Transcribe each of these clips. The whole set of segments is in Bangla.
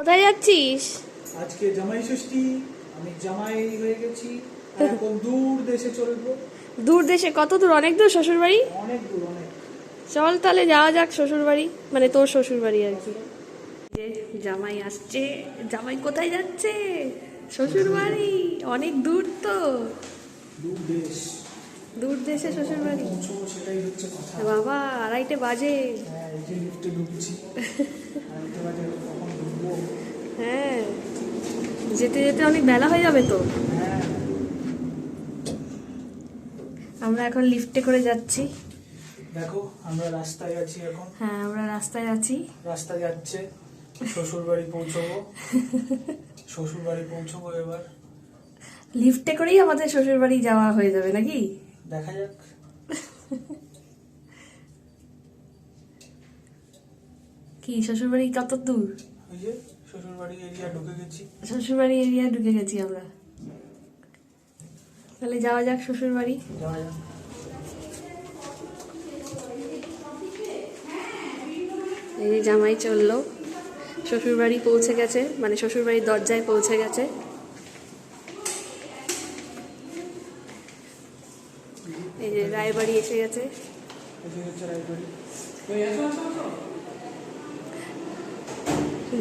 কোথায় যাচ্ছিস? আজকে জামাই ষষ্ঠী, আমি জামাই হয়ে গেছি, এখন দূর দেশে চলবো। দূর দেশে? কত দূর? অনেক দূর শ্বশুর বাড়ি? অনেক দূর, অনেক। চল তাহলে যাওয়া যাক শ্বশুর বাড়ি, মানে তোর শ্বশুর বাড়ি আর কি। যে জামাই আসছে। জামাই কোথায় যাচ্ছে? শ্বশুর বাড়ি। অনেক দূর তো। দূর দেশ, দূর দেশে শ্বশুর বাড়ি। পৌঁছবো সেটাই হচ্ছে কথা। বাবা 2:30 বাজে। হ্যাঁ, এই যে লিফটে ঢুকছি, আরেকটা বাজে কখন ঢুকবো। হ্যাঁ, যেতে যেতে অনেক বেলা হয়ে যাবে তো। হ্যাঁ, আমরা এখন লিফটে করে যাচ্ছি। দেখো আমরা রাস্তায় আছি এখন। হ্যাঁ, আমরা রাস্তায় আছি। রাস্তা যাচ্ছে, শ্বশুর বাড়ি পৌঁছবো। শ্বশুর বাড়ি পৌঁছবো এবার। লিফটে করেই আমাদের শ্বশুর বাড়ি যাওয়া হয়ে যাবে নাকি? দেখা যাক। কি শ্বশুর বাড়ি কত দূর? ওই যে শ্বশুর বাড়ি এরিয়া ঢুকে গেছি। শ্বশুর বাড়ি এরিয়া ঢুকে গেছি আমরা। তাহলে যাওয়া যাক শ্বশুর বাড়ি। যাওয়া যাক। এই যে জামাই চললো, শ্বশুর বাড়ি পৌঁছে গেছে, মানে শ্বশুর বাড়ির দরজায় পৌঁছে গেছে। এই যে রায়বাড়ি এসে গেছে।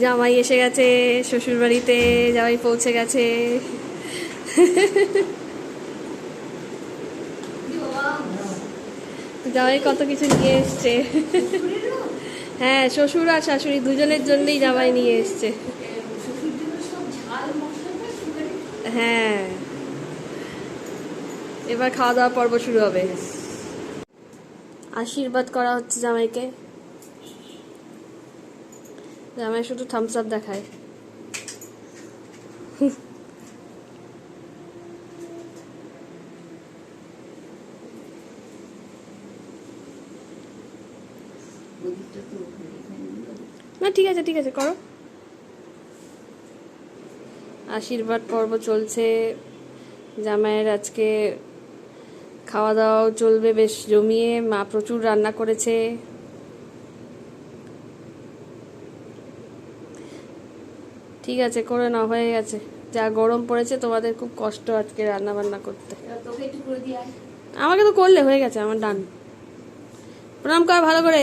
জামাই এসে গেছে শ্বশুর বাড়িতে, জামাই পৌঁছে গেছে। জামাই কত কিছু নিয়ে এসছে। হ্যাঁ, শ্বশুর আর শাশুড়ি দুজনের জন্যই জামাই নিয়ে এসছে। হ্যাঁ, এবার খাওয়া দাওয়া পর্ব শুরু হবে। আশীর্বাদ করা হচ্ছে জামাইকে। জামাই শুধু থামস আপ দেখায়। না ঠিক আছে, ঠিক আছে, করো। আশীর্বাদ পর্ব চলছে। জামাইয়ের আজকে খাওয়া দাওয়াও চলবে বেশ জমিয়ে। মা প্রচুর রান্না করেছে। ঠিক আছে, করে নাও, হয়ে গেছে। যা গরম পড়েছে, তোমাদের খুব কষ্ট আজকে রান্না বান্না করতে। আমাকে তো করলে হয়ে গেছে, আমার ডান। প্রণাম কর ভালো করে।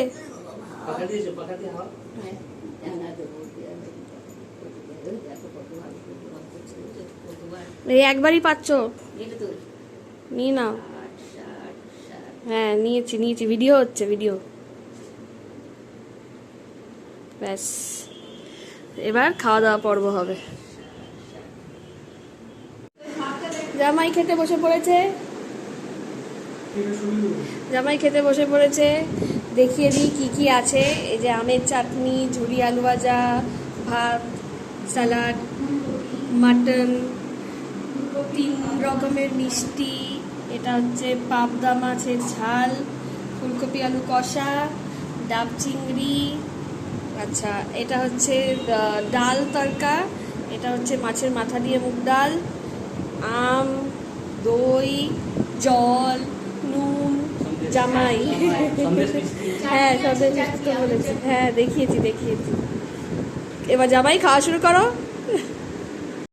এই একবারই পাচ্ছ, নিয়ে নাও। হ্যাঁ, নিয়েছি, ভিডিও হচ্ছে, ভিডিও। ব্যাস, এবার খাওয়া দাওয়া পর্ব হবে। জামাই খেতে বসে পড়েছে। জামাই খেতে বসে পড়েছে। দেখিয়ে দিই কি কি আছে। এই যে আমের চাটনি, ঝুরি আলু ভাজা, ভাত, স্যালাড, মাটন, 3 রকমের মিষ্টি। এটা হচ্ছে পাবদা মাছের ঝাল, ফুলকপি আলু কষা, ডাব চিংড়ি। আচ্ছা, এটা হচ্ছে ডাল তরকা। এটা হচ্ছে মাছের মাথা দিয়ে মুগ ডাল, আম, দই, জল, নুন। জামাই হ্যাঁ, সন্দেশ মিষ্টি তো বলেছি। হ্যাঁ, দেখিয়েছি। এবার জামাই খাওয়া শুরু করো।